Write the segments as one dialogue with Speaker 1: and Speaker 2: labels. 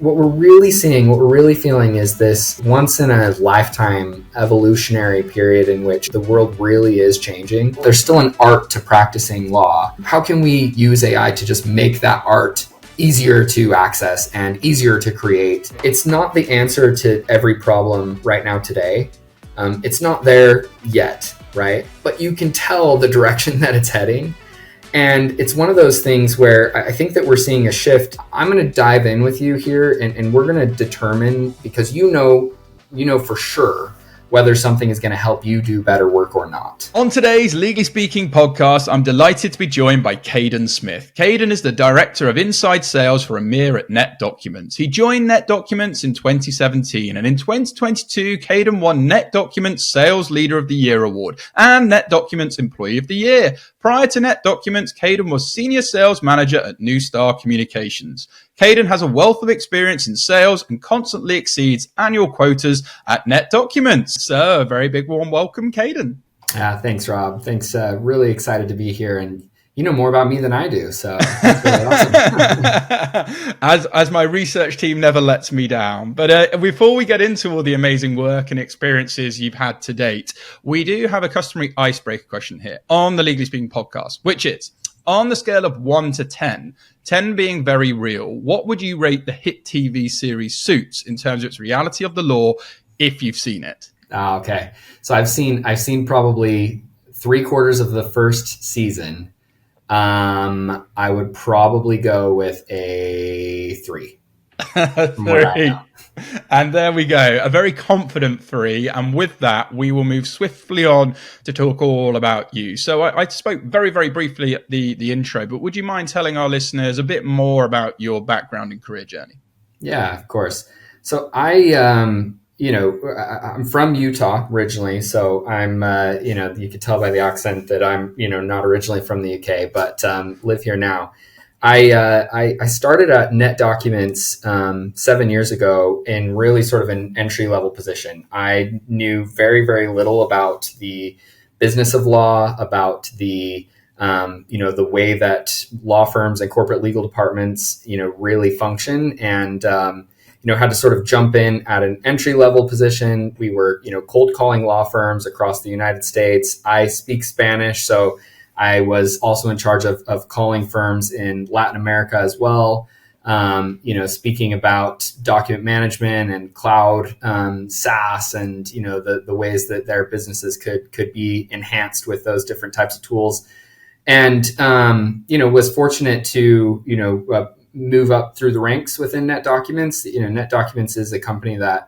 Speaker 1: what we're really seeing, what we're really feeling is this once in a lifetime evolutionary period in which the world really is changing. There's still an art to practicing law. How can we use AI to just make that art easier to access and easier to create? It's not the answer to every problem right now today. It's not there yet, right? But you can tell the direction that it's heading. And it's one of those things where I think that we're seeing a shift. I'm going to dive in with you here and we're going to determine, because you know for sure whether something is going to help you do better work or not.
Speaker 2: On today's Legally Speaking podcast, I'm delighted to be joined by Kaden Smith. Kaden is the Director of Inside Sales for EMEA at NetDocuments. He joined NetDocuments in 2017, and in 2022, Kaden won NetDocuments Sales Leader of the Year award and NetDocuments Employee of the Year. Prior to NetDocuments, Kaden was Senior Sales Manager at New Star Communications. Kaden has a wealth of experience in sales and constantly exceeds annual quotas at NetDocuments. So, a very big warm welcome, Kaden.
Speaker 1: Thanks, Rob. Thanks. Really excited to be here. And you know more about me than I do. So that's really
Speaker 2: awesome. As my research team never lets me down. But before we get into all the amazing work and experiences you've had to date, we do have a customary icebreaker question here on the Legally Speaking podcast, which is, on the scale of 1 to 10, 10 being very real, what would you rate the hit TV series Suits in terms of its reality of the law, if you've seen it?
Speaker 1: Okay. So I've seen probably 3/4 of the first season. I would probably go with a 3.
Speaker 2: 3. And there we go, a very confident 3. And with that, we will move swiftly on to talk all about you. So I spoke very, very briefly at the intro, but would you mind telling our listeners a bit more about your background and career journey?
Speaker 1: Yeah, of course. So I'm from Utah originally. So I'm, you could tell by the accent that I'm, not originally from the UK, but live here now. I started at NetDocuments 7 years ago in really sort of an entry-level position. I knew very, very little about the business of law, about the the way that law firms and corporate legal departments, really function, and had to sort of jump in at an entry-level position. We were, cold calling law firms across the United States. I speak Spanish, so I was also in charge of calling firms in Latin America as well, speaking about document management and cloud SaaS and, the ways that their businesses could be enhanced with those different types of tools. And, was fortunate to, move up through the ranks within NetDocuments. NetDocuments is a company that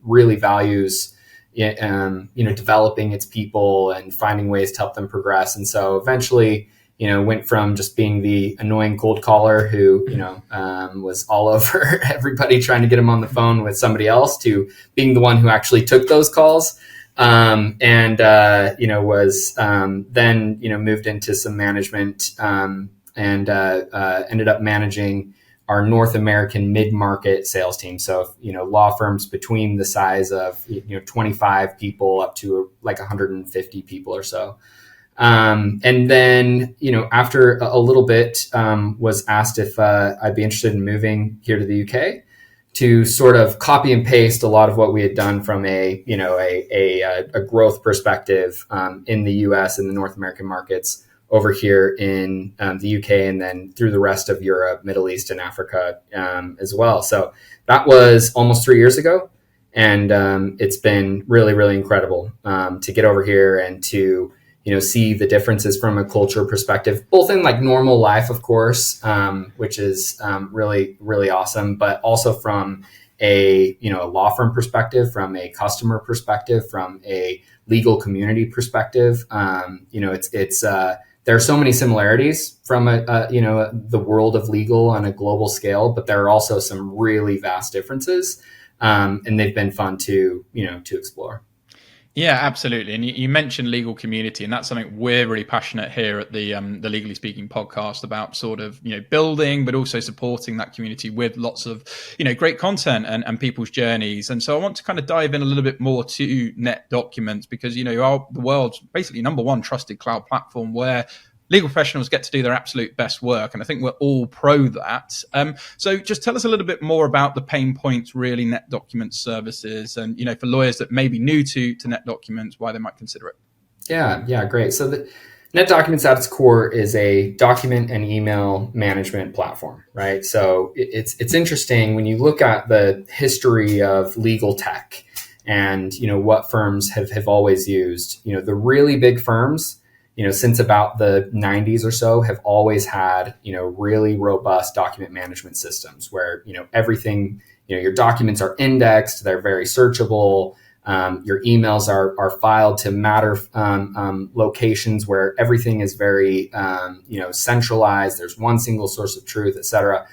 Speaker 1: really values developing its people and finding ways to help them progress. And so eventually, went from just being the annoying cold caller who, was all over everybody trying to get them on the phone with somebody else, to being the one who actually took those calls. Was then, moved into some management and ended up managing our North American mid-market sales team. So, law firms between the size of, 25 people up to like 150 people or so. And then, after a little bit, was asked if I'd be interested in moving here to the UK to sort of copy and paste a lot of what we had done from a growth perspective in the US and the North American markets over here in the UK, and then through the rest of Europe, Middle East, and Africa as well. So that was almost 3 years ago. And it's been really, really incredible to get over here and to, see the differences from a culture perspective, both in like normal life, of course, which is really, really awesome, but also from a law firm perspective, from a customer perspective, from a legal community perspective. There are so many similarities from the world of legal on a global scale, but there are also some really vast differences, and they've been fun to explore.
Speaker 2: Yeah, absolutely. And you mentioned legal community, and that's something we're really passionate here at the Legally Speaking podcast about, sort of, building, but also supporting that community with lots of, great content and people's journeys. And so I want to kind of dive in a little bit more to NetDocuments, because, you are the world's basically number one trusted cloud platform, where legal professionals get to do their absolute best work, and I think we're all pro that. So just tell us a little bit more about the pain points really NetDocuments services, and for lawyers that may be new to NetDocuments, why they might consider it.
Speaker 1: Yeah, great. So the NetDocuments at its core is a document and email management platform, right? So it's interesting when you look at the history of legal tech and what firms have always used. The really big firms, since about the 90s or so, have always had really robust document management systems where everything, your documents are indexed, they're very searchable. Your emails are filed to matter locations where everything is very centralized. There's one single source of truth, et cetera.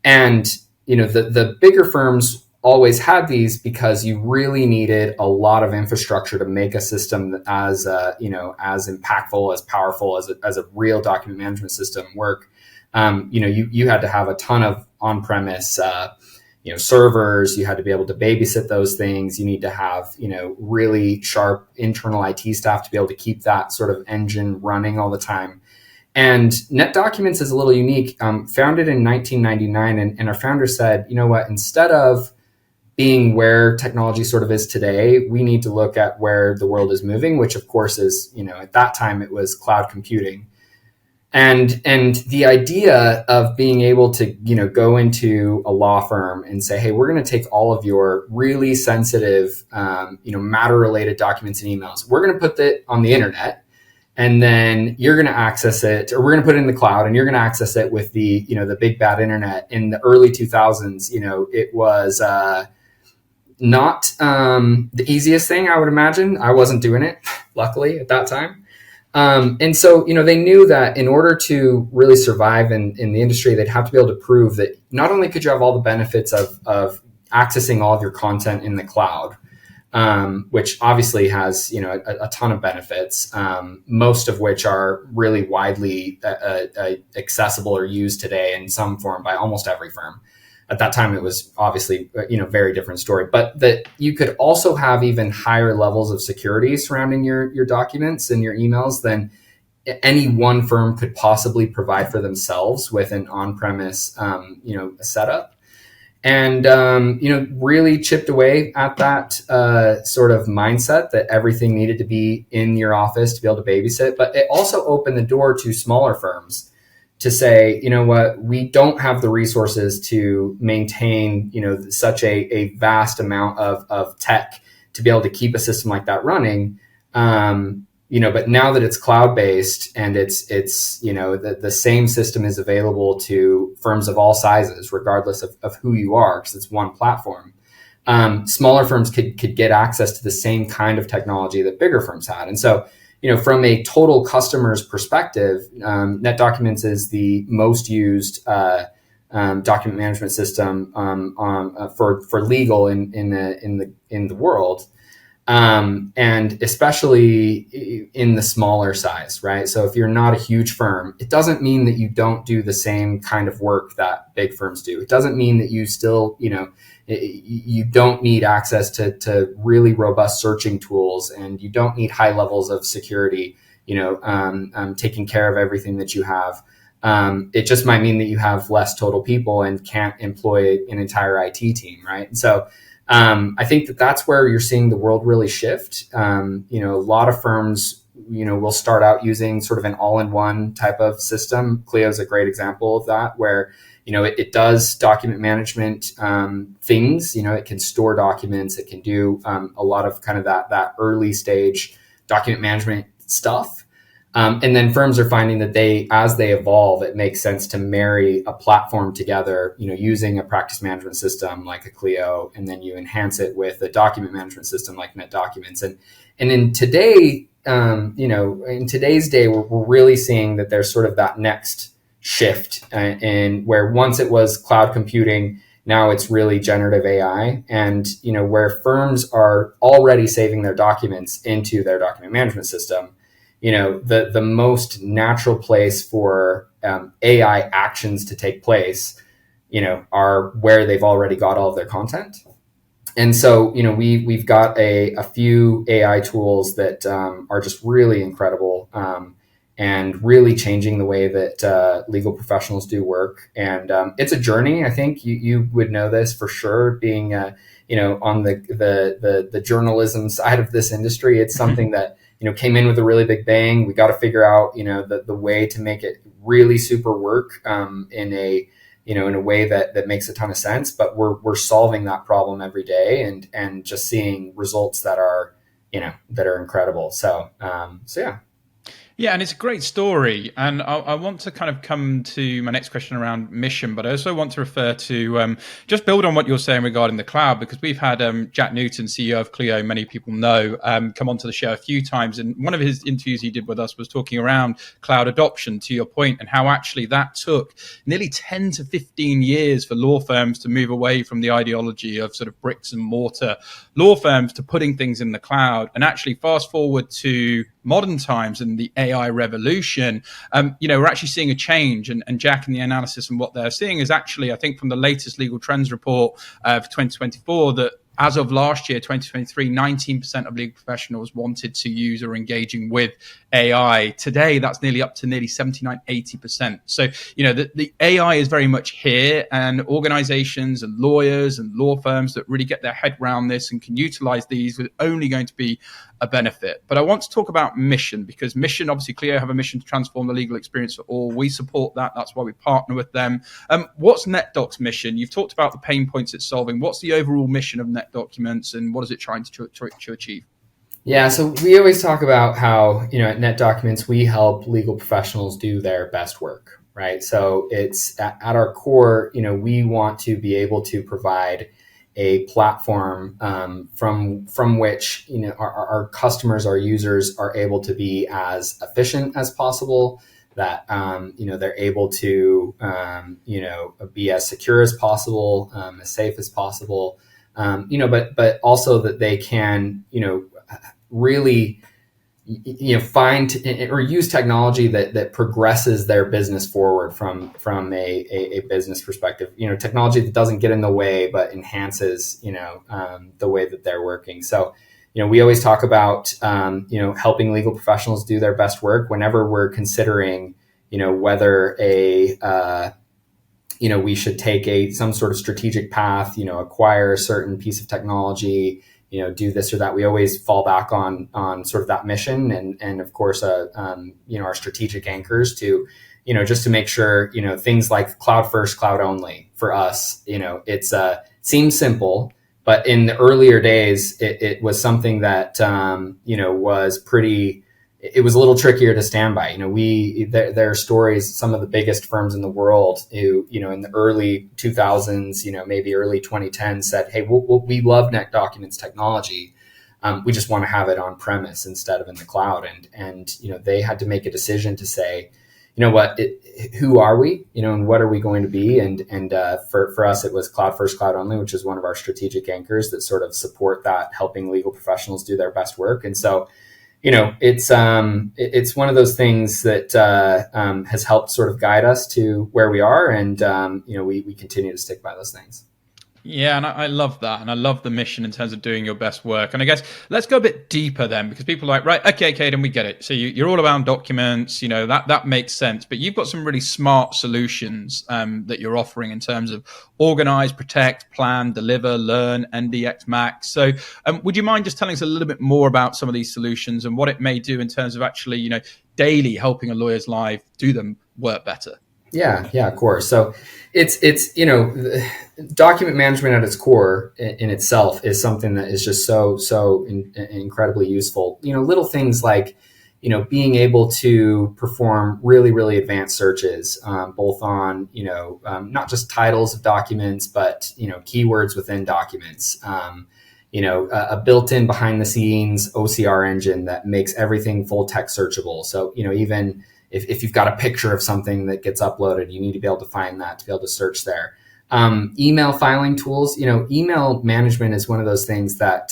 Speaker 1: And the bigger firms always had these because you really needed a lot of infrastructure to make a system as as impactful, as powerful as a real document management system work. You had to have a ton of on-premise servers. You had to be able to babysit those things. You need to have, really sharp internal IT staff to be able to keep that sort of engine running all the time. And NetDocuments is a little unique. Founded in 1999, and our founder said, instead of being where technology sort of is today, we need to look at where the world is moving, which of course is, at that time it was cloud computing. And the idea of being able to, go into a law firm and say, hey, we're going to take all of your really sensitive, matter related documents and emails. We're going to put that on the internet, and then you're going to access it, or we're going to put it in the cloud, and you're going to access it with the, the big bad internet. In the early 2000s, it was not the easiest thing, I would imagine. I wasn't doing it, luckily, at that time. And so, they knew that in order to really survive in the industry, they'd have to be able to prove that not only could you have all the benefits of accessing all of your content in the cloud, which obviously has, a ton of benefits, most of which are really widely accessible or used today in some form by almost every firm. At that time, it was obviously, very different story, but that you could also have even higher levels of security surrounding your documents and your emails than any one firm could possibly provide for themselves with an on-premise, setup. And, really chipped away at that sort of mindset that everything needed to be in your office to be able to babysit. But it also opened the door to smaller firms to say, we don't have the resources to maintain, such a vast amount of tech to be able to keep a system like that running. But now that it's cloud-based and it's the same system is available to firms of all sizes, regardless of who you are, because it's one platform. Smaller firms could get access to the same kind of technology that bigger firms had. And so, from a total customer's perspective, NetDocuments is the most used document management system for legal in the world, and especially in the smaller size, right? So if you're not a huge firm, it doesn't mean that you don't do the same kind of work that big firms do. It doesn't mean that you still, you don't need access to really robust searching tools, and you don't need high levels of security, taking care of everything that you have. It just might mean that you have less total people and can't employ an entire IT team, right? And so I think that's where you're seeing the world really shift. A lot of firms, will start out using sort of an all-in-one type of system. Clio is a great example of that, where it does document management things. It can store documents. It can do a lot of kind of that early stage document management stuff. And then firms are finding that as they evolve, it makes sense to marry a platform together, using a practice management system like a Clio, and then you enhance it with a document management system like NetDocuments. And in today, in today's day, we're really seeing that there's sort of that next shift in where once it was cloud computing, now it's really generative AI, and where firms are already saving their documents into their document management system. The most natural place for AI actions to take place, are where they've already got all of their content. And so, we've got a few AI tools that are just really incredible. and really changing the way that legal professionals do work. And it's a journey. I think you would know this for sure, being on the journalism side of this industry. It's something that came in with a really big bang. We got to figure out the way to make it really super work in a way that makes a ton of sense. But we're solving that problem every day, and just seeing results that are incredible. So yeah.
Speaker 2: Yeah, and it's a great story. And I want to kind of come to my next question around mission, but I also want to refer to just build on what you're saying regarding the cloud, because we've had Jack Newton, CEO of Clio, many people know, come onto the show a few times. And one of his interviews he did with us was talking around cloud adoption, to your point, and how actually that took nearly 10 to 15 years for law firms to move away from the ideology of sort of bricks and mortar law firms to putting things in the cloud. And actually fast forward to modern times and the AI revolution, we're actually seeing a change. And Jack, in the analysis and what they're seeing is actually, I think from the latest legal trends report for 2024, that as of last year, 2023, 19% of legal professionals wanted to use or engaging with AI. Today, that's nearly up to nearly 79, 80%. So, the AI is very much here, and organizations and lawyers and law firms that really get their head around this and can utilize these are only going to be a benefit. But I want to talk about mission, because mission, obviously, Clio have a mission to transform the legal experience for all. We support that. That's why we partner with them. What's NetDoc's mission? You've talked about the pain points it's solving. What's the overall mission of NetDocuments, and what is it trying to achieve?
Speaker 1: Yeah, so we always talk about how, at NetDocuments, we help legal professionals do their best work, right? So it's at our core, we want to be able to provide a platform from which our customers, our users are able to be as efficient as possible, that they're able to be as secure as possible, as safe as possible, but also that they can really find or use technology that progresses their business forward from a business perspective. Technology that doesn't get in the way but enhances the way that they're working. So we always talk about helping legal professionals do their best work whenever we're considering whether we should take some sort of strategic path, acquire a certain piece of technology, do this or that. We always fall back on sort of that mission and of course, our strategic anchors to, just to make sure, things like cloud first, cloud only for us, it's seems simple, but in the earlier days, it was something that, was pretty. It was a little trickier to stand by. There are stories, some of the biggest firms in the world who, in the early 2000s, maybe early 2010s said, hey, we love NetDocuments technology. We just want to have it on premise instead of in the cloud. And they had to make a decision to say, who are we, and what are we going to be? And for us, it was cloud first, cloud only, which is one of our strategic anchors that sort of support that, helping legal professionals do their best work. And so, it's one of those things that has helped sort of guide us to where we are, and we continue to stick by those things.
Speaker 2: Yeah, and I love that, and I love the mission in terms of doing your best work. And I guess let's go a bit deeper then, because people are like, right, okay, Kaden, we get it. So you're all around documents, that makes sense. But you've got some really smart solutions that you're offering in terms of organize, protect, plan, deliver, learn, NDX Max. So would you mind just telling us a little bit more about some of these solutions and what it may do in terms of actually, daily helping a lawyer's life do them work better?
Speaker 1: Yeah, of course. So it's document management at its core in itself is something that is just so incredibly useful. Little things like, being able to perform really, really advanced searches, both on, not just titles of documents, but, keywords within documents, a built-in behind the scenes OCR engine that makes everything full text searchable. So, even if you've got a picture of something that gets uploaded, you need to be able to find that, to be able to search there. Email filing tools, email management is one of those things that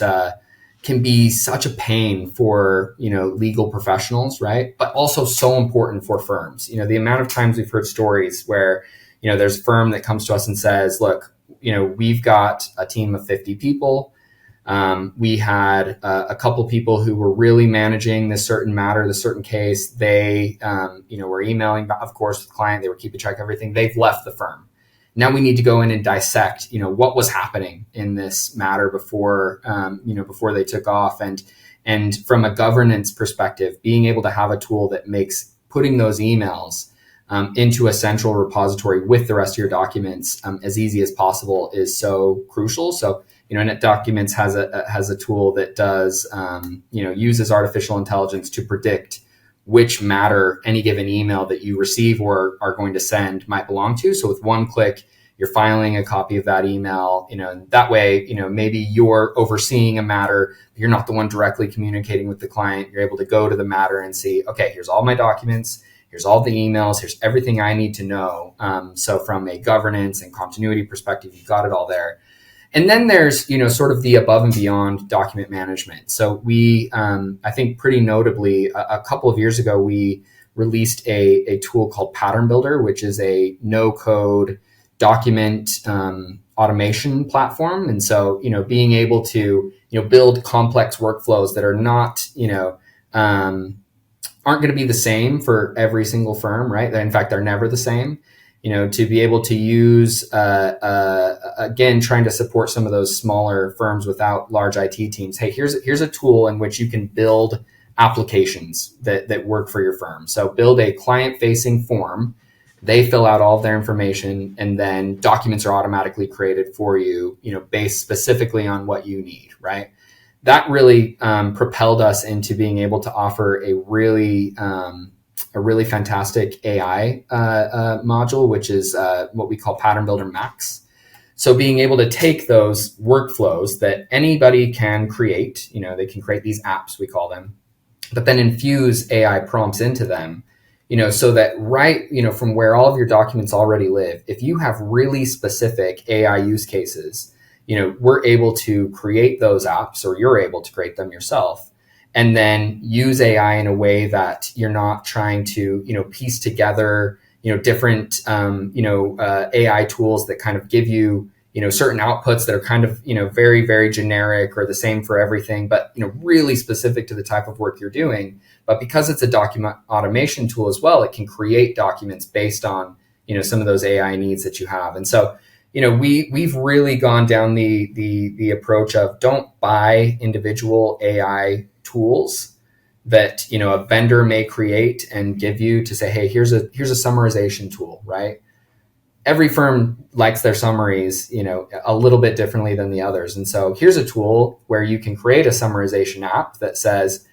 Speaker 1: can be such a pain for, legal professionals, right? But also so important for firms. The amount of times we've heard stories where, there's a firm that comes to us and says, look, we've got a team of 50 people. We had a couple people who were really managing this certain matter, this certain case. They, were emailing, of course, with the client. They were keeping track of everything. They've left the firm. Now we need to go in and dissect, what was happening in this matter before, before they took off. And from a governance perspective, being able to have a tool that makes putting those emails into a central repository with the rest of your documents as easy as possible is so crucial. So, NetDocuments has a tool that does, uses artificial intelligence to predict which matter any given email that you receive or are going to send might belong to. So with one click, you're filing a copy of that email, and that way, maybe you're overseeing a matter. You're not the one directly communicating with the client. You're able to go to the matter and see, okay, here's all my documents. Here's all the emails. Here's everything I need to know. So from a governance and continuity perspective, you've got it all there. And then there's, sort of the above and beyond document management. So we, I think pretty notably, a couple of years ago, we released a tool called Pattern Builder, which is a no-code document automation platform. And so, being able to, build complex workflows that are not, aren't going to be the same for every single firm, right? In fact, they're never the same. To be able to use, again, trying to support some of those smaller firms without large IT teams. Hey, here's a tool in which you can build applications that work for your firm. So build a client-facing form. They fill out all of their information, and then documents are automatically created for you, based specifically on what you need, right? That really propelled us into being able to offer a really fantastic AI module, which is what we call Pattern Builder Max. So being able to take those workflows that anybody can create, they can create these apps, we call them, but then infuse AI prompts into them, so that from where all of your documents already live, if you have really specific AI use cases, we're able to create those apps, or you're able to create them yourself, and then use AI in a way that you're not trying to, piece together, different, AI tools that kind of give you, certain outputs that are kind of, very, very generic or the same for everything, but, really specific to the type of work you're doing. But because it's a document automation tool as well, it can create documents based on, some of those AI needs that you have. And so, we've really gone down the approach of don't buy individual AI tools that a vendor may create and give you to say, hey, here's a summarization tool, right? Every firm likes their summaries, a little bit differently than the others. And so here's a tool where you can create a summarization app that says,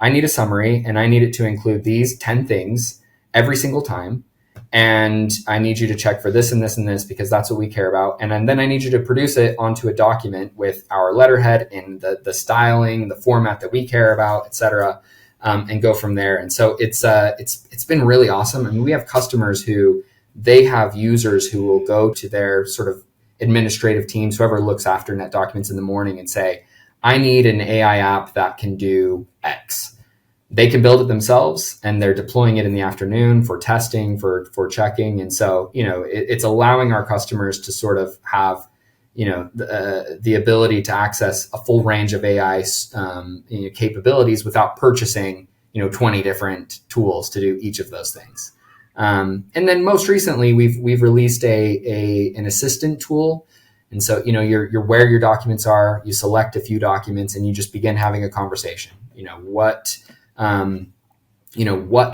Speaker 1: I need a summary and I need it to include these 10 things every single time. And I need you to check for this and this and this, because that's what we care about. And then I need you to produce it onto a document with our letterhead and the styling, the format that we care about, et cetera, and go from there. And so it's been really awesome. I mean, we have customers who they have users who will go to their sort of administrative teams, whoever looks after NetDocuments in the morning, and say, I need an AI app that can do X. They can build it themselves, and they're deploying it in the afternoon for testing, for checking. And so, it's allowing our customers to sort of have, the ability to access a full range of AI capabilities without purchasing, 20 different tools to do each of those things. And then most recently, we've released an assistant tool. And so, you're where your documents are, you select a few documents, and you just begin having a conversation. What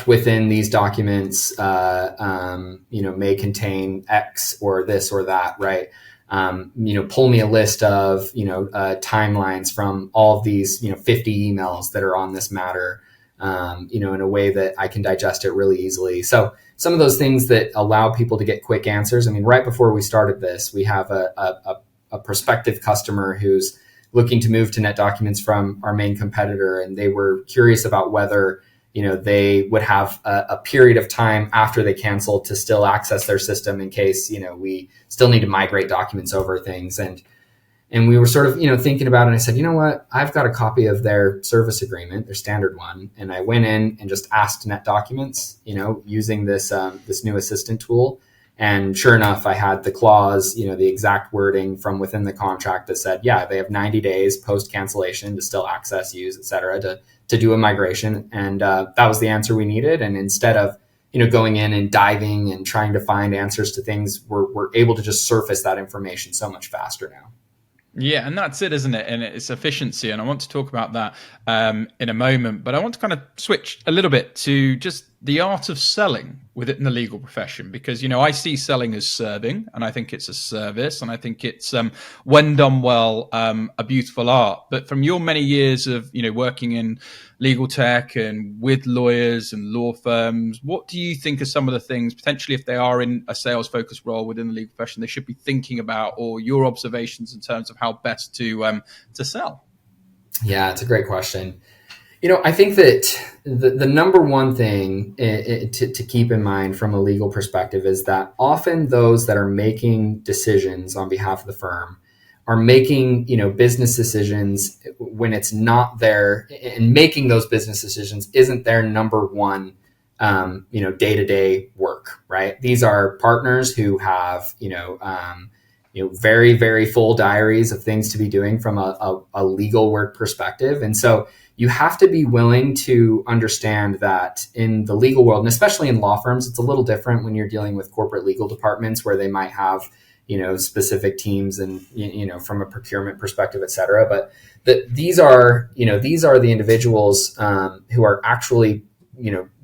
Speaker 1: within these documents, may contain X or this or that, right? Pull me a list of, timelines from all of these, 50 emails that are on this matter, in a way that I can digest it really easily. So some of those things that allow people to get quick answers. I mean, right before we started this, we have a prospective customer who's looking to move to NetDocuments from our main competitor, and they were curious about whether they would have a period of time after they canceled to still access their system in case we still need to migrate documents over things. And we were sort of thinking about it, and I said, you know what, I've got a copy of their service agreement, their standard one, and I went in and just asked NetDocuments, using this new assistant tool, And sure enough, I had the clause, the exact wording from within the contract that said, yeah, they have 90 days post cancellation to still access, use, et cetera, to do a migration. And that was the answer we needed. And instead of, going in and diving and trying to find answers to things, we're able to just surface that information so much faster now.
Speaker 2: Yeah, and that's it, isn't it? And it's efficiency. And I want to talk about that in a moment. But I want to kind of switch a little bit to just the art of selling within the legal profession, because, I see selling as serving, and I think it's a service, and I think it's, when done well, a beautiful art. But from your many years of, working in legal tech and with lawyers and law firms, what do you think are some of the things, potentially if they are in a sales focused role within the legal profession, they should be thinking about, or your observations in terms of how best to sell?
Speaker 1: Yeah, it's a great question. I think that the number one thing to keep in mind from a legal perspective is that often those that are making decisions on behalf of the firm are making, business decisions when it's not their, and making those business decisions isn't their number one, day-to-day work, right? These are partners who have, very, very full diaries of things to be doing from a legal work perspective. And so you have to be willing to understand that in the legal world, and especially in law firms, it's a little different when you're dealing with corporate legal departments where they might have, specific teams and, from a procurement perspective, et cetera. But these are the individuals who are actually,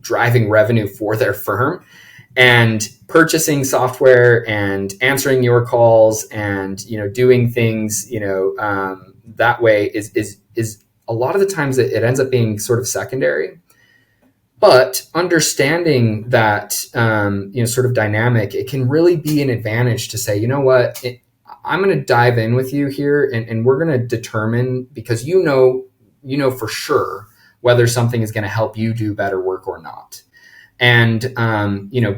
Speaker 1: driving revenue for their firm and purchasing software and answering your calls and, doing things, that way is a lot of the times it ends up being sort of secondary. But understanding that, sort of dynamic, it can really be an advantage to say, I'm going to dive in with you here and we're going to determine, because you know for sure whether something is going to help you do better work or not. And,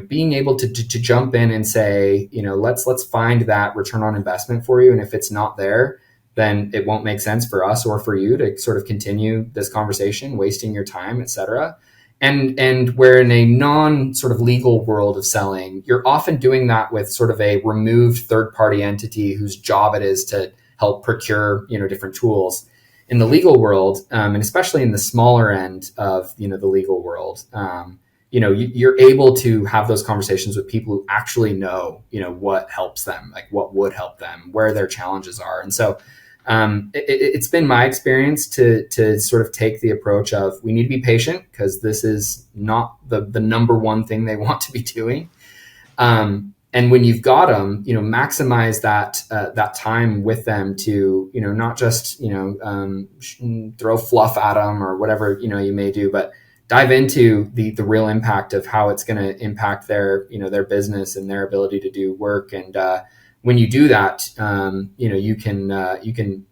Speaker 1: being able to jump in and say, let's find that return on investment for you. And if it's not there, then it won't make sense for us or for you to sort of continue this conversation, wasting your time, et cetera. And where in a non sort of legal world of selling, you're often doing that with sort of a removed third party entity whose job it is to help procure, different tools. In the legal world, and especially in the smaller end of, the legal world, you're able to have those conversations with people who actually know, what helps them, like what would help them, where their challenges are. And so it's been my experience to sort of take the approach of, we need to be patient because this is not the number one thing they want to be doing. And when you've got them, maximize that time with them to, not just, throw fluff at them or whatever, you may do, but dive into the real impact of how it's going to impact their, their business and their ability to do work. And when you do that, you can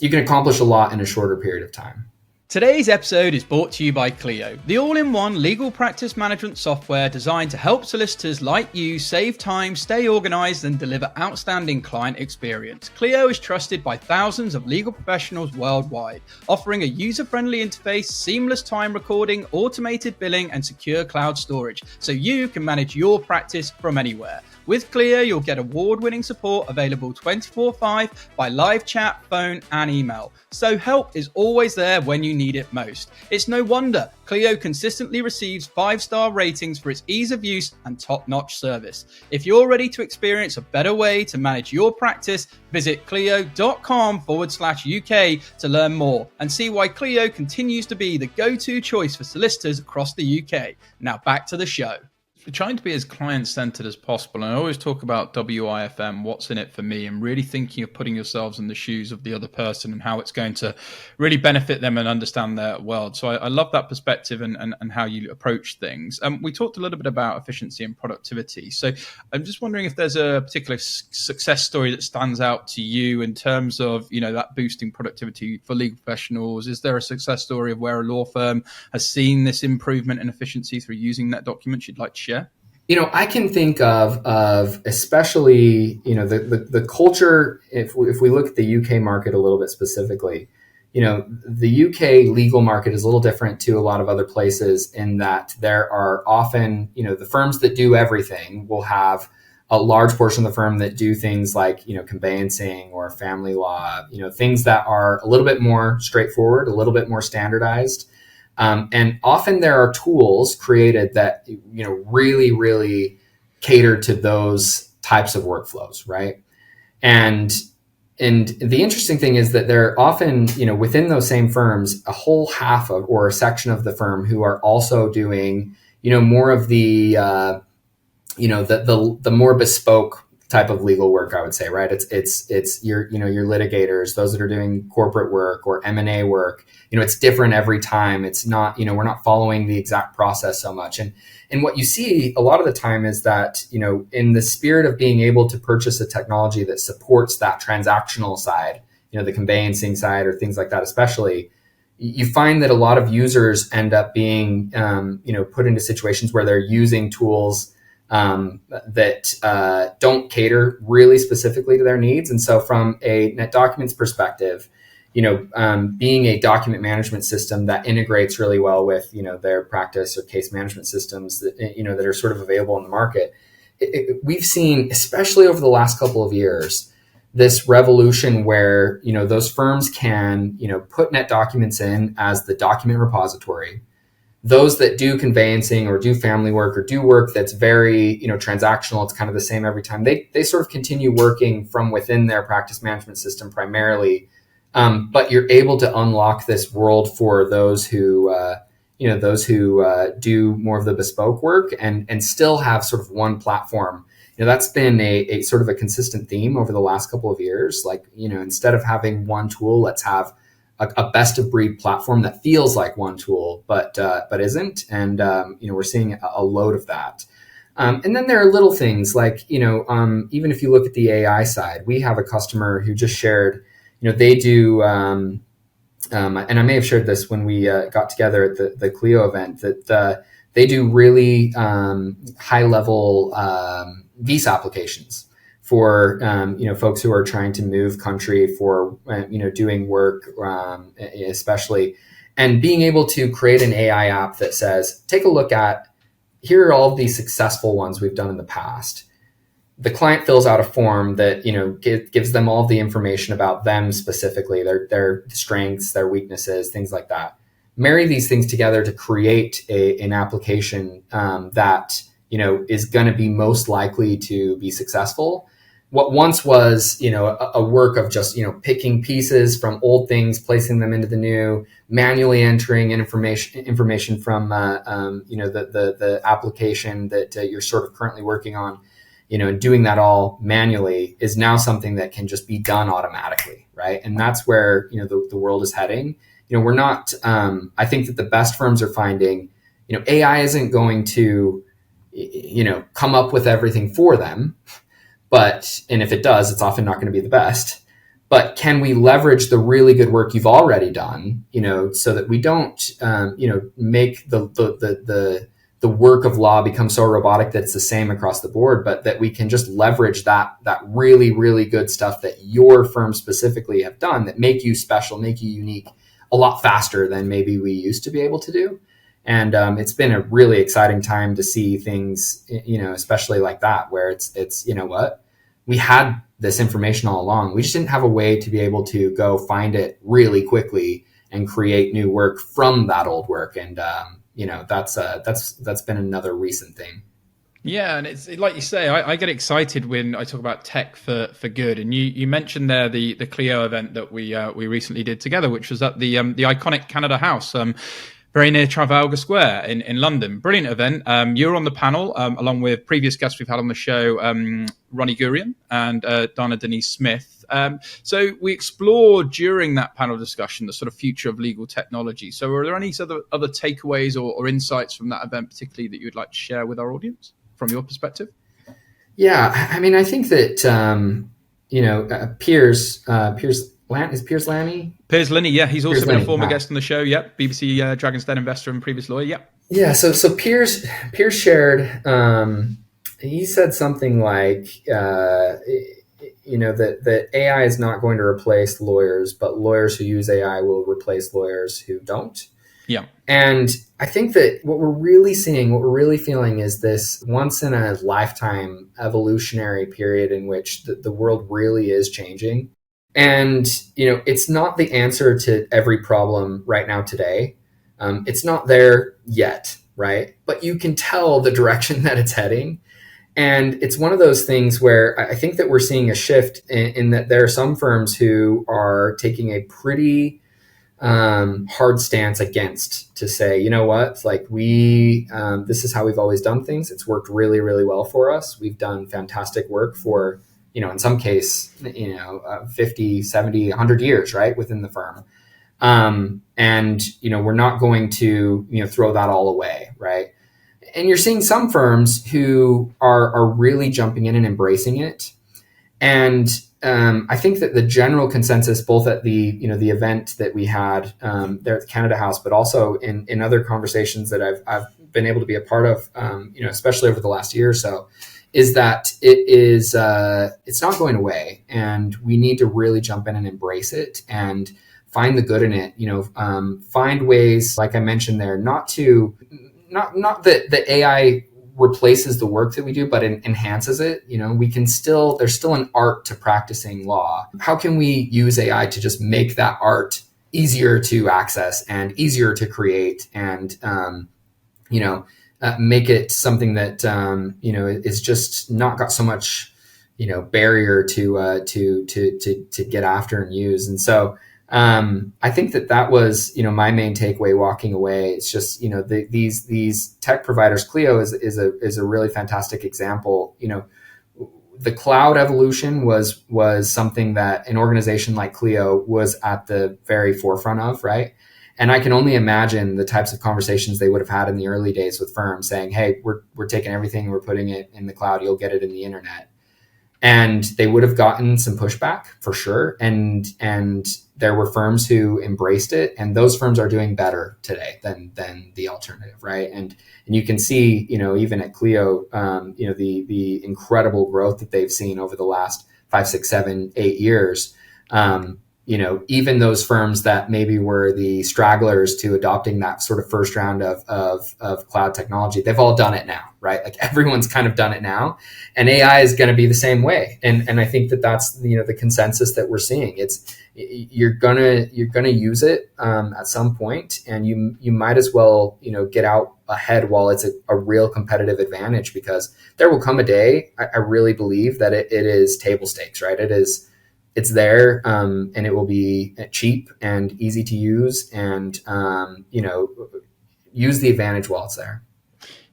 Speaker 1: accomplish a lot in a shorter period of time.
Speaker 2: Today's episode is brought to you by Clio, the all-in-one legal practice management software designed to help solicitors like you save time, stay organized, and deliver outstanding client experience. Clio is trusted by thousands of legal professionals worldwide, offering a user-friendly interface, seamless time recording, automated billing, and secure cloud storage, so you can manage your practice from anywhere. With Clio, you'll get award-winning support available 24/5 by live chat, phone, and email. So help is always there when you need it most. It's no wonder Clio consistently receives 5-star ratings for its ease of use and top-notch service. If you're ready to experience a better way to manage your practice, visit clio.com/UK to learn more and see why Clio continues to be the go-to choice for solicitors across the UK. Now back to the show. We're trying to be as client-centered as possible. And I always talk about WIFM, what's in it for me, and really thinking of putting yourselves in the shoes of the other person and how it's going to really benefit them and understand their world. So I love that perspective and how you approach things. We talked a little bit about efficiency and productivity. So I'm just wondering if there's a particular success story that stands out to you in terms of, that boosting productivity for legal professionals. Is there a success story of where a law firm has seen this improvement in efficiency through using NetDocuments you'd like to share?
Speaker 1: I can think of especially, the culture, if we look at the UK market a little bit specifically, the UK legal market is a little different to a lot of other places in that there are often, the firms that do everything will have a large portion of the firm that do things like, conveyancing or family law, things that are a little bit more straightforward, a little bit more standardized. And often there are tools created that, really, really cater to those types of workflows, right? And the interesting thing is that there are often, within those same firms, a whole half of or a section of the firm who are also doing, more of the, the more bespoke type of legal work, I would say, right? It's your litigators, those that are doing corporate work or M&A work. It's different every time. It's not, we're not following the exact process so much. And what you see a lot of the time is that, in the spirit of being able to purchase a technology that supports that transactional side, the conveyancing side or things like that, especially, you find that a lot of users end up being, put into situations where they're using tools that don't cater really specifically to their needs. And so from a NetDocuments perspective, being a document management system that integrates really well with, their practice or case management systems that, that are sort of available in the market, we've seen, especially over the last couple of years, this revolution where, those firms can, put NetDocuments in as the document repository. Those that do conveyancing or do family work or do work that's very, transactional, it's kind of the same every time, they sort of continue working from within their practice management system primarily. But you're able to unlock this world for those who, do more of the bespoke work and still have sort of one platform. That's been a sort of a consistent theme over the last couple of years. Like, instead of having one tool, let's have a best of breed platform that feels like one tool, but isn't. And, we're seeing a load of that. And then there are little things like, even if you look at the AI side, we have a customer who just shared, they do, and I may have shared this when we got together at the Clio event, that they do really high level visa applications for folks who are trying to move country for doing work, especially, and being able to create an AI app that says, take a look at, here are all of these successful ones we've done in the past. The client fills out a form that gives them all the information about them specifically, their strengths, their weaknesses, things like that. Marry these things together to create an application that is going to be most likely to be successful. What once was a work of just picking pieces from old things, placing them into the new, manually entering information from the application that you're sort of currently working on, and doing that all manually, is now something that can just be done automatically, right? And that's where the world is heading. We're not. I think that the best firms are finding, AI isn't going to, come up with everything for them, and if it does, it's often not going to be the best. But can we leverage the really good work you've already done, so that we don't, make the work of law become so robotic that it's the same across the board, but that we can just leverage that really, really good stuff that your firm specifically have done that make you special, make you unique a lot faster than maybe we used to be able to do. And it's been a really exciting time to see things, especially like that, where it's what? We had this information all along. We just didn't have a way to be able to go find it really quickly and create new work from that old work. And, that's been another recent thing.
Speaker 2: Yeah, and it's like you say, I get excited when I talk about tech for good. And you mentioned there the Clio event that we recently did together, which was at the iconic Canada House, very near Trafalgar Square in London. Brilliant event. You were on the panel along with previous guests we've had on the show, Ronnie Gurian and Dana Denise Smith. So we explored during that panel discussion the sort of future of legal technology. So are there any other takeaways or insights from that event particularly that you'd like to share with our audience from your perspective?
Speaker 1: Yeah, I mean, I think that, Piers Lanny?
Speaker 2: Piers Linney, yeah. He's also been a former guest on the show, yep. BBC Dragon's Den investor and previous lawyer, yep.
Speaker 1: Yeah, so Piers shared, he said something like, that AI is not going to replace lawyers, but lawyers who use AI will replace lawyers who don't.
Speaker 2: Yeah.
Speaker 1: And I think that what we're really seeing, what we're really feeling is this once in a lifetime evolutionary period in which the world really is changing. And, it's not the answer to every problem right now today. It's not there yet, right? But you can tell the direction that it's heading. And it's one of those things where I think that we're seeing a shift in that there are some firms who are taking a pretty hard stance against to say, you know what, it's like this is how we've always done things. It's worked really, really well for us. We've done fantastic work for, in some case, 50, 70, 100 years, right, within the firm. And, we're not going to, throw that all away, right? And you're seeing some firms who are really jumping in and embracing it. And I think that the general consensus, both at the event that we had there at the Canada House, but also in other conversations that I've been able to be a part of, especially over the last year or so, is that it's not going away, and we need to really jump in and embrace it and find the good in it. Find ways, like I mentioned there, not that the AI replaces the work that we do, but enhances it. There's still an art to practicing law. How can we use AI to just make that art easier to access and easier to create, and make it something that is just not got so much barrier to get after and use. And so I think that was, my main takeaway walking away. It's just, these tech providers, Clio is a really fantastic example. The cloud evolution was something that an organization like Clio was at the very forefront of, right? And I can only imagine the types of conversations they would have had in the early days with firms saying, hey, we're taking everything and we're putting it in the cloud. You'll get it in the internet. And they would have gotten some pushback for sure. And there were firms who embraced it, and those firms are doing better today than the alternative, right? And you can see, even at Clio, the incredible growth that they've seen over the last 5, 6, 7, 8 years. Even those firms that maybe were the stragglers to adopting that sort of first round of cloud technology, they've all done it now, right? Like everyone's kind of done it now, and AI is going to be the same way. And I think that's the consensus that we're seeing. It's you're gonna use it at some point, and you might as well get out ahead while it's a real competitive advantage, because there will come a day, I really believe, that it is table stakes, right? It's there, and it will be cheap and easy to use, and use the advantage while it's there.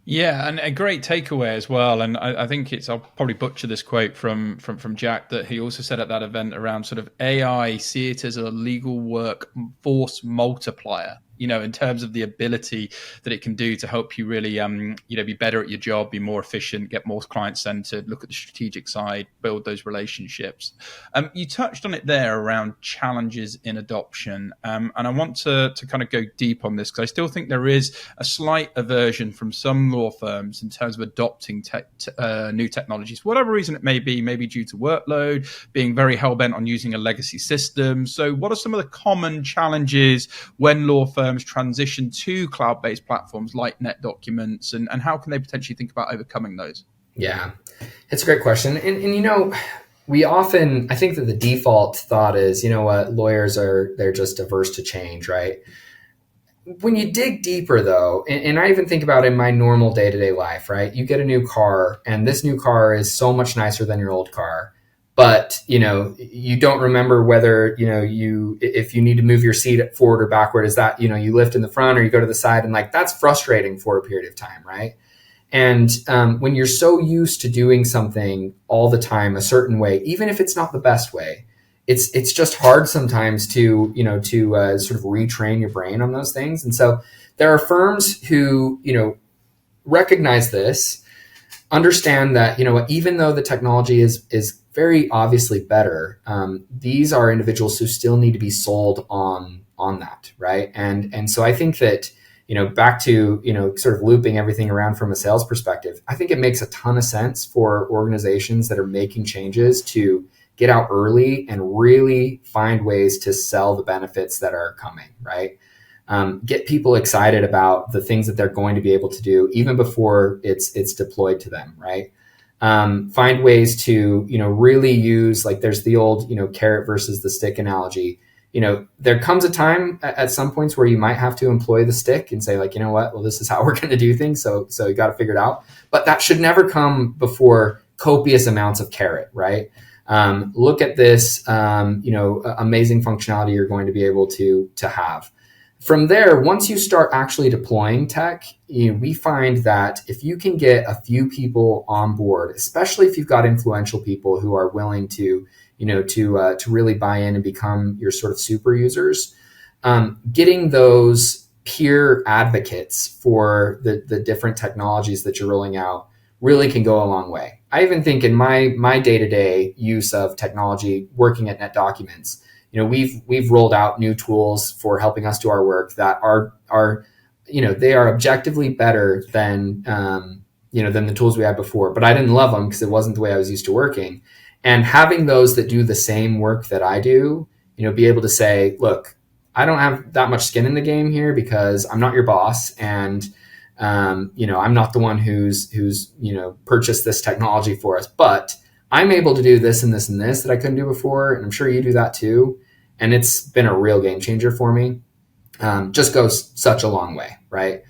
Speaker 2: Yeah, and a great takeaway as well. And I think I'll probably butcher this quote from Jack, that he also said at that event around sort of AI, see it as a legal work force multiplier, in terms of the ability that it can do to help you really, be better at your job, be more efficient, get more client centered, look at the strategic side, build those relationships. You touched on it there around challenges in adoption. And I want to kind of go deep on this, because I still think there is a slight aversion from some law firms in terms of adopting new technologies, for whatever reason it may be due to workload, being very hell-bent on using a legacy system. So what are some of the common challenges when law firms transition to cloud-based platforms like NetDocuments, and how can they potentially think about overcoming those?
Speaker 1: Yeah, it's a great question. And we often, I think that the default thought is, lawyers they're just averse to change, right? When you dig deeper, though, and I even think about in my normal day-to-day life, right? You get a new car, and this new car is so much nicer than your old car. But, you don't remember whether, if you need to move your seat forward or backward, is that, you lift in the front or you go to the side, and that's frustrating for a period of time, right? And when you're so used to doing something all the time a certain way, even if it's not the best way, it's just hard sometimes to sort of retrain your brain on those things. And so there are firms who recognize this, understand that even though the technology is very obviously better, these are individuals who still need to be sold on that, right? And so I think that back to sort of looping everything around from a sales perspective, I think it makes a ton of sense for organizations that are making changes to get out early and really find ways to sell the benefits that are coming, right? get people excited about the things that they're going to be able to do even before it's deployed to them, right? Find ways to, really use, like there's the old, carrot versus the stick analogy. There comes a time at some points where you might have to employ the stick and say, like, you know what, well, this is how we're going to do things. So you got to figure it out. But that should never come before copious amounts of carrot, right? Look at this, amazing functionality you're going to be able to have. From there, once you start actually deploying tech, we find that if you can get a few people on board, especially if you've got influential people who are willing to, to really buy in and become your sort of super users, getting those peer advocates for the different technologies that you're rolling out really can go a long way. I even think in my day-to-day use of technology, working at NetDocuments, we've rolled out new tools for helping us do our work that are they are objectively better than than the tools we had before. But I didn't love them because it wasn't the way I was used to working. And having those that do the same work that I do, be able to say, look, I don't have that much skin in the game here because I'm not your boss, and I'm not the one who's purchased this technology for us, but I'm able to do this and this and this that I couldn't do before, and I'm sure you do that too. And it's been a real game changer for me. Just goes such a long way, right?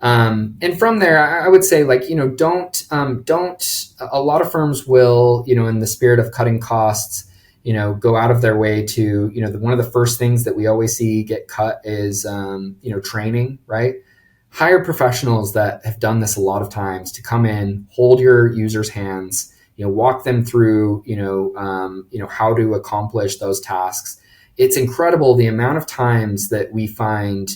Speaker 1: And from there, I would say, like, don't. A lot of firms will, in the spirit of cutting costs, go out of their way to, one of the first things that we always see get cut is, training, right? Hire professionals that have done this a lot of times to come in, hold your users' hands, walk them through, how to accomplish those tasks. It's incredible the amount of times that we find,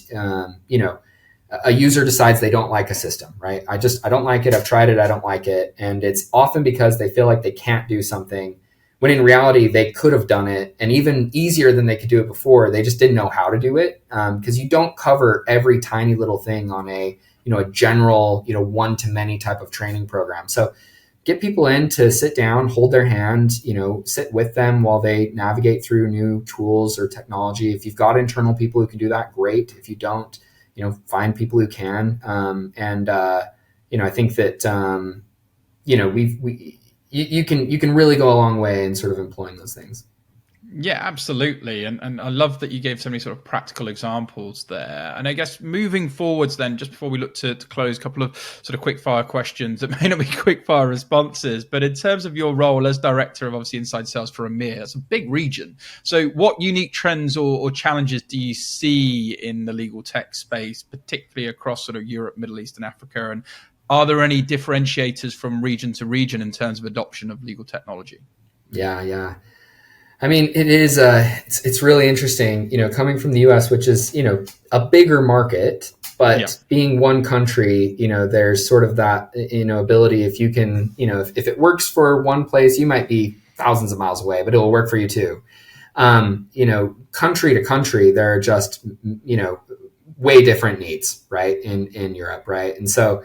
Speaker 1: a user decides they don't like a system, right? I don't like it. I've tried it. I don't like it. And it's often because they feel like they can't do something when in reality they could have done it, and even easier than they could do it before. They just didn't know how to do it. Because you don't cover every tiny little thing on a general, one-to-many type of training program. So get people in to sit down, hold their hand, sit with them while they navigate through new tools or technology. If you've got internal people who can do that, great. If you don't, find people who can. I think that, you can really go a long way in sort of employing those things.
Speaker 2: Yeah, absolutely. And I love that you gave so many sort of practical examples there. And I guess moving forwards then, just before we look to close, a couple of sort of quick fire questions that may not be quick fire responses, but in terms of your role as director of obviously inside sales for EMEA, it's a big region. So what unique trends or challenges do you see in the legal tech space, particularly across sort of Europe, Middle East and Africa? And are there any differentiators from region to region in terms of adoption of legal technology?
Speaker 1: Yeah. I mean, it is, it's really interesting, coming from the US, which is, a bigger market, but being one country, there's sort of that, ability. If you can, if it works for one place, you might be thousands of miles away, but it will work for you too. Country to country, there are just, way different needs, right, in Europe, right? And so,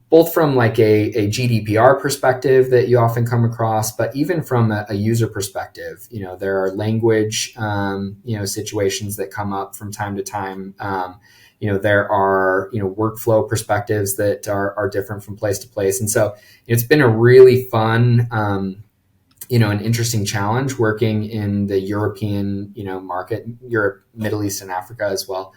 Speaker 1: both from like a GDPR perspective that you often come across, but even from a user perspective, there are language, situations that come up from time to time. There are, workflow perspectives that are different from place to place. And so it's been a really fun, an interesting challenge working in the European, market, Europe, Middle East, and Africa as well.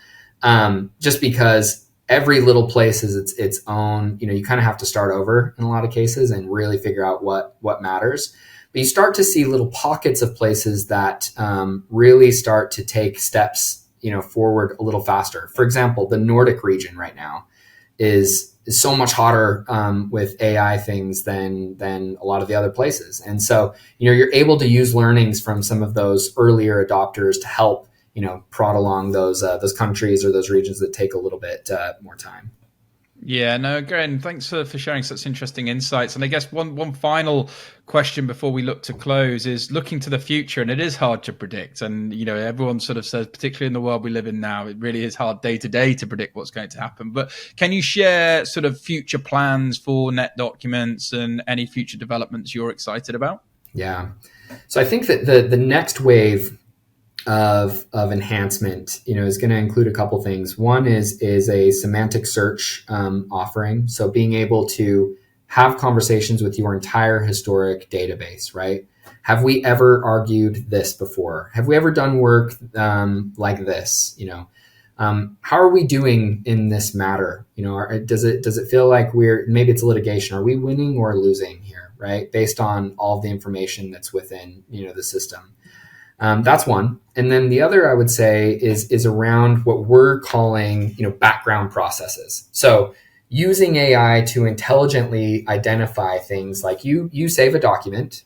Speaker 1: Just because every little place is its own, you kind of have to start over in a lot of cases and really figure out what matters. But you start to see little pockets of places that really start to take steps, forward a little faster. For example, the Nordic region right now is so much hotter with AI things than a lot of the other places. And so, you're able to use learnings from some of those earlier adopters to help prod along those countries or those regions that take a little bit more time.
Speaker 2: Yeah, no, again, thanks for sharing such interesting insights. And I guess one final question before we look to close is looking to the future, and it is hard to predict. And, everyone sort of says, particularly in the world we live in now, it really is hard day to day to predict what's going to happen. But can you share sort of future plans for NetDocuments and any future developments you're excited about?
Speaker 1: Yeah. So I think that the next wave of enhancement, is going to include a couple things. One is a semantic search offering. So being able to have conversations with your entire historic database, right? Have we ever argued this before? Have we ever done work like this? How are we doing in this matter? Does it feel like maybe it's a litigation? Are we winning or losing here, right? Based on all the information that's within, the system. That's one. And then the other I would say is around what we're calling, background processes. So using AI to intelligently identify things like you save a document,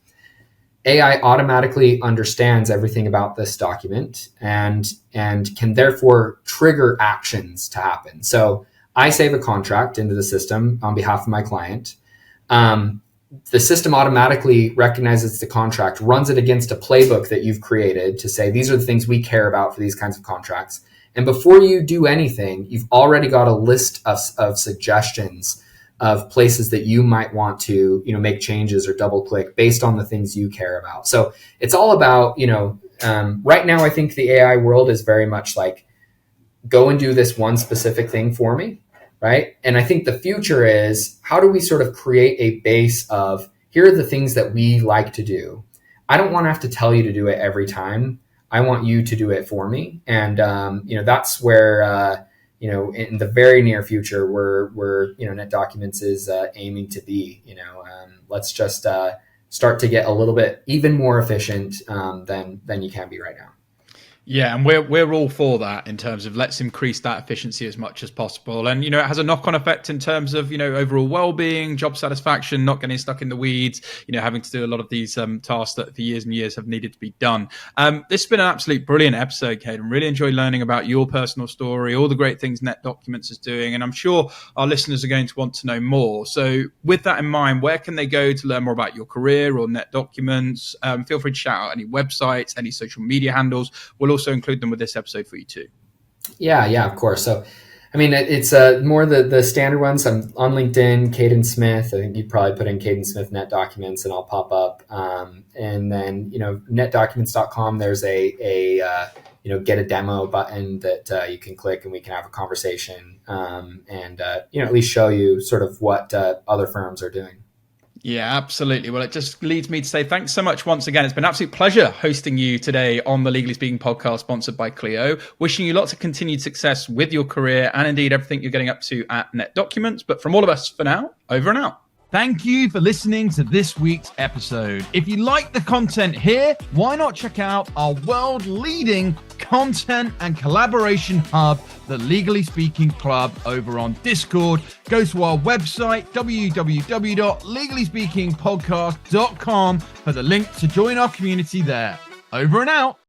Speaker 1: AI automatically understands everything about this document and can therefore trigger actions to happen. So I save a contract into the system on behalf of my client. The system automatically recognizes the contract, runs it against a playbook that you've created to say, these are the things we care about for these kinds of contracts. And before you do anything, you've already got a list of suggestions of places that you might want to, make changes or double click based on the things you care about. So it's all about, right now, I think the AI world is very much like, go and do this one specific thing for me. Right. And I think the future is, how do we sort of create a base of, here are the things that we like to do. I don't want to have to tell you to do it every time. I want you to do it for me. And, that's where, in the very near future, where NetDocuments is aiming to be. Let's just start to get a little bit even more efficient than you can be right now.
Speaker 2: Yeah, and we're all for that in terms of let's increase that efficiency as much as possible. And, it has a knock-on effect in terms of, overall well-being, job satisfaction, not getting stuck in the weeds, having to do a lot of these tasks that for years and years have needed to be done. This has been an absolute brilliant episode, Kaden. Really enjoyed learning about your personal story, all the great things NetDocuments is doing. And I'm sure our listeners are going to want to know more. So with that in mind, where can they go to learn more about your career or NetDocuments? Feel free to shout out any websites, any social media handles. We'll also include them with this episode for you too.
Speaker 1: Yeah, of course. So, it's more the standard ones. I'm on LinkedIn, Kaden Smith. I think you probably put in Kaden Smith NetDocuments and I'll pop up. And then, netdocuments.com, there's a get a demo button that you can click and we can have a conversation and at least show you sort of what other firms are doing.
Speaker 2: Yeah, absolutely. Well, it just leads me to say thanks so much once again. It's been an absolute pleasure hosting you today on the Legally Speaking podcast sponsored by Clio. Wishing you lots of continued success with your career and indeed everything you're getting up to at NetDocuments. But from all of us for now, over and out. Thank you for listening to this week's episode. If you like the content here, why not check out our world-leading content and collaboration hub, the Legally Speaking Club, over on Discord. Go to our website, www.legallyspeakingpodcast.com, for the link to join our community there. Over and out.